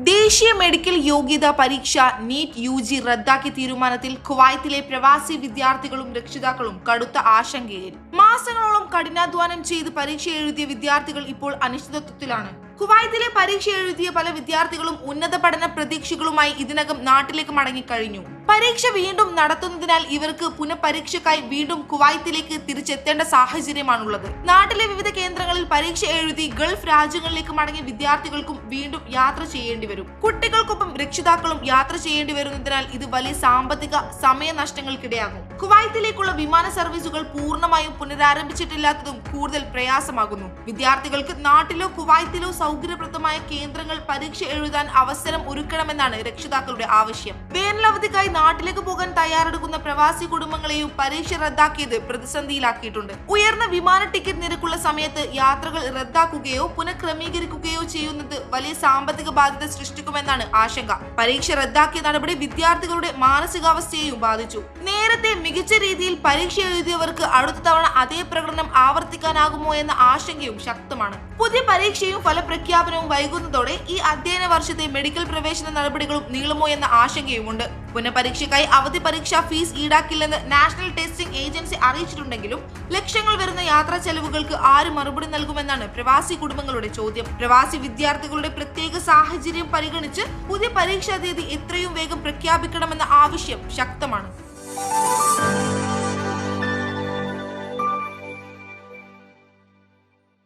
ദേശീയ മെഡിക്കൽ യോഗ്യതാ പരീക്ഷ നീറ്റ് യുജി റദ്ദാക്കിയ തീരുമാനത്തിൽ കുവൈത്തിലെ പ്രവാസി വിദ്യാർത്ഥികളും രക്ഷിതാക്കളും കടുത്ത ആശങ്കയിൽ. മാസങ്ങളോളം കഠിനാധ്വാനം ചെയ്ത് പരീക്ഷ എഴുതിയ വിദ്യാർത്ഥികൾ ഇപ്പോൾ അനിശ്ചിതത്വത്തിലാണ്. കുവൈത്തിലെ പരീക്ഷ എഴുതിയ പല വിദ്യാർത്ഥികളും ഉന്നത പഠന പ്രതീക്ഷകളുമായി ഇതിനകം നാട്ടിലേക്ക് മടങ്ങിക്കഴിഞ്ഞു. പരീക്ഷ വീണ്ടും നടത്തുന്നതിനാൽ ഇവർക്ക് പുനഃപരീക്ഷയ്ക്കായി വീണ്ടും കുവൈത്തിലേക്ക് തിരിച്ചെത്തേണ്ട സാഹചര്യമാണുള്ളത്. നാട്ടിലെ വിവിധ കേന്ദ്രങ്ങളിൽ പരീക്ഷ എഴുതി ഗൾഫ് രാജ്യങ്ങളിലേക്ക് മടങ്ങിയ വിദ്യാർത്ഥികൾക്കും വീണ്ടും യാത്ര ചെയ്യേണ്ടി വരും. കുട്ടികൾക്കൊപ്പം രക്ഷിതാക്കളും യാത്ര ചെയ്യേണ്ടി വരുന്നതിനാൽ ഇത് വലിയ സാമ്പത്തിക സമയനഷ്ടങ്ങൾക്കിടയാകും. കുവൈത്തിലേക്കുള്ള വിമാന സർവീസുകൾ പൂർണ്ണമായും പുനരാരംഭിച്ചിട്ടില്ലാത്തതും കൂടുതൽ പ്രയാസമാകുന്നു. വിദ്യാർത്ഥികൾക്ക് നാട്ടിലോ കുവൈത്തിലോ സൗകര്യപ്രദമായ കേന്ദ്രങ്ങൾ പരീക്ഷ എഴുതാൻ അവസരം ഒരുക്കണമെന്നാണ് രക്ഷിതാക്കളുടെ ആവശ്യം. വേനലവധിക്കായി നാട്ടിലേക്ക് പോകാൻ തയ്യാറെടുക്കുന്ന പ്രവാസി കുടുംബങ്ങളെയും പരീക്ഷ റദ്ദാക്കിയത് പ്രതിസന്ധിയിലാക്കിയിട്ടുണ്ട്. ഉയർന്ന വിമാന ടിക്കറ്റ് നിരക്കുള്ള സമയത്ത് യാത്രകൾ റദ്ദാക്കുകയോ പുനഃക്രമീകരിക്കുകയോ ചെയ്യുന്നത് വലിയ സാമ്പത്തിക ബാധ്യത സൃഷ്ടിക്കുമെന്നാണ് ആശങ്ക. പരീക്ഷ റദ്ദാക്കിയ നടപടി വിദ്യാർത്ഥികളുടെ മാനസികാവസ്ഥയെയും ബാധിച്ചു. നേരത്തെ മികച്ച രീതിയിൽ പരീക്ഷ എഴുതിയവർക്ക് അടുത്ത തവണ അതേ പ്രകടനം ആവർത്തിക്കാനാകുമോ എന്ന ആശങ്കയും ശക്തമാണ്. പുതിയ പരീക്ഷയും ഫലപ്രഖ്യാപനവും വൈകുന്നതോടെ ഈ അധ്യയന വർഷത്തെ മെഡിക്കൽ പ്രവേശന നടപടികളും നീളുമോ എന്ന ആശങ്കയുമുണ്ട്. പുനഃപരീക്ഷയ്ക്കായി അവധി പരീക്ഷാ ഫീസ് ഈടാക്കില്ലെന്ന് നാഷണൽ ടെസ്റ്റിംഗ് ഏജൻസി അറിയിച്ചിട്ടുണ്ടെങ്കിലും ലക്ഷങ്ങൾ വരുന്ന യാത്രാ ചെലവുകൾക്ക് ആര് മറുപടി നൽകുമെന്നാണ് പ്രവാസി കുടുംബങ്ങളുടെ ചോദ്യം. പ്രവാസി വിദ്യാർത്ഥികളുടെ പ്രത്യേക സാഹചര്യം പരിഗണിച്ച് പുതിയ പരീക്ഷാ തീയതി എത്രയും വേഗം പ്രഖ്യാപിക്കണമെന്ന ആവശ്യം ശക്തമാണ്.